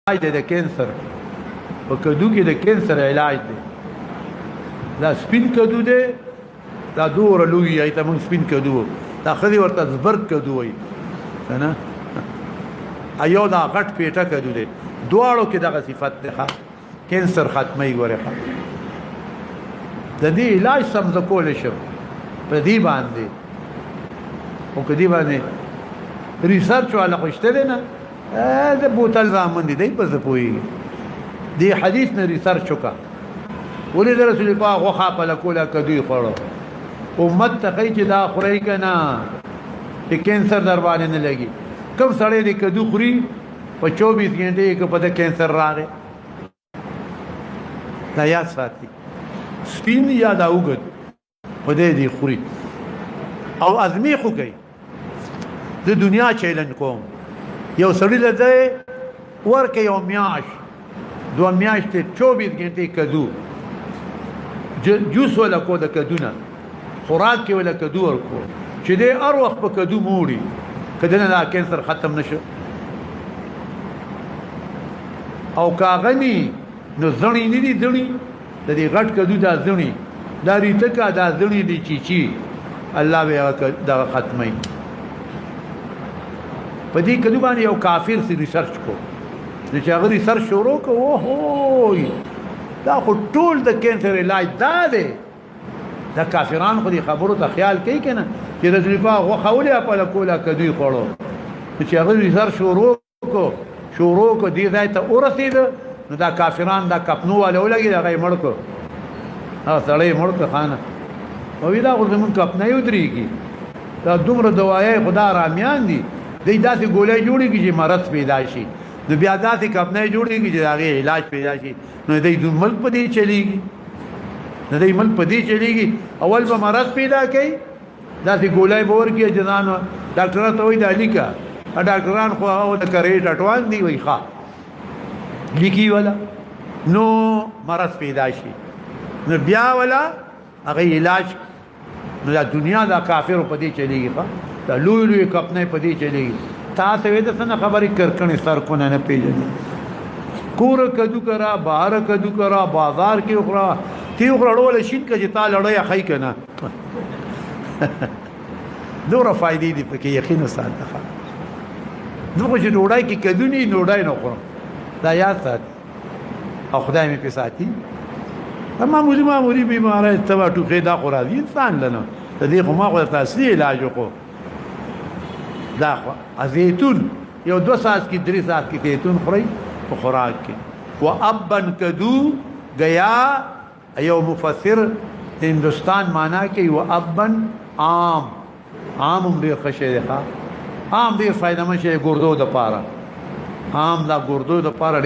دی د کینسر په کدو کې د کینسر علاج دی دا سپین کدو دی دا دوره لوی ایته موږ سپین کدو دا خدي ورته زبرګ کدو وي نه ایو دا غټ پیټه کدو دی دواړو کې دغه صفت ده کینسر ختمي ورخه د دې علاج سم زکول شو په دې باندې او کدی باندې ریسرچ ولا خوشته نه دا بوتل زامن دي په زپوي دي حدیث نه ریسرچ وکا ولې د رسول الله غوخه په لکولا کدی خورو امت تقی چې دا خوري کنا چې کینسر در باندې نه لګي کوم سړی دې کدو خوري په 24 غنټې کې په کینسر راغی دا یا ساتي سپین یا دا وګد په دې خوري او ازمی خو کوي د دنیا چیلنج کوم یو سړی لته ورکه یو میاش دو میاشتې 24 غنټې کدو جوس ولا کو د کدونه خوراک کې ولا کدو ورکو چې دې هر وخت په کدو موړي کدنه دا کینسر ختم نشو او کاغنی نو ځړی نه دي ځړی د دې غټ کدو دا ځړی دا ریته کا دا ځړی دي چی الله به دا ختمي په دې کدو باندې یو کافر سي ریسرچ کو چې هغه ریسرچ شروع کو اوه دا خو ټول د کینسر علاج دا دی دا کافران خو دې خبرو ته خیال کوي کنه چې رسول الله غوخولې په کولا کدوې خوړو چې هغه ریسرچ شروع کو دې ځای ته ورسید نو دا کافران دا کپنو ولا ولګي دا غي مړکو ها سړی مړکو خانه او دا خو زمون کپنه یو دريږي دا دومره دوايي خدا رامیان دي دې داسې ګولې جوړيږي چې مرض پیدا شي د بیا داسې کپنه جوړيږي چې هغه علاج پیدا شي نو دې ملک په دې چلیږي نه دې ملک په دې چلیږي اول به مرض پیدا کوي داسې ګولې بور کې جنانو ډاکټر ته وایي د الیکا ډاکټران خو او د کرې ټټوان دی وای ښا لیکي ولا نو مرض پیدا شي نو بیا ولا هغه علاج نو د دنیا دا کافر په دې چلیږي دا لوی کپنه په دې چلیږي تاسو وې د څه خبرې کرکنې سر کو نه پیژنې کور کدو کرا بهر کدو کرا بازار کې اخرى تی وړول شین کې تا لړۍ خای کنه دوره فائدې دي پکې یقین ساته نو چې ډوډۍ کې کدونی ډوډۍ نه خورم دا یاد سات او خدای مې په ساتي اما معمولی بیماری تبا ټوخه دا خورازي انسان لنه د دې خو ما خو تاسو علاج وکړو دا خو زيتون یو 2 ساعت کې 3 ساعت کې زيتون خوري په خوراک کې وابن کدو گیا ایو مفسر هندستان معنا کې وابن عام دې خشه ده عام دې فائدہ مشه ګردو د پاره عام دا ګردو د پاره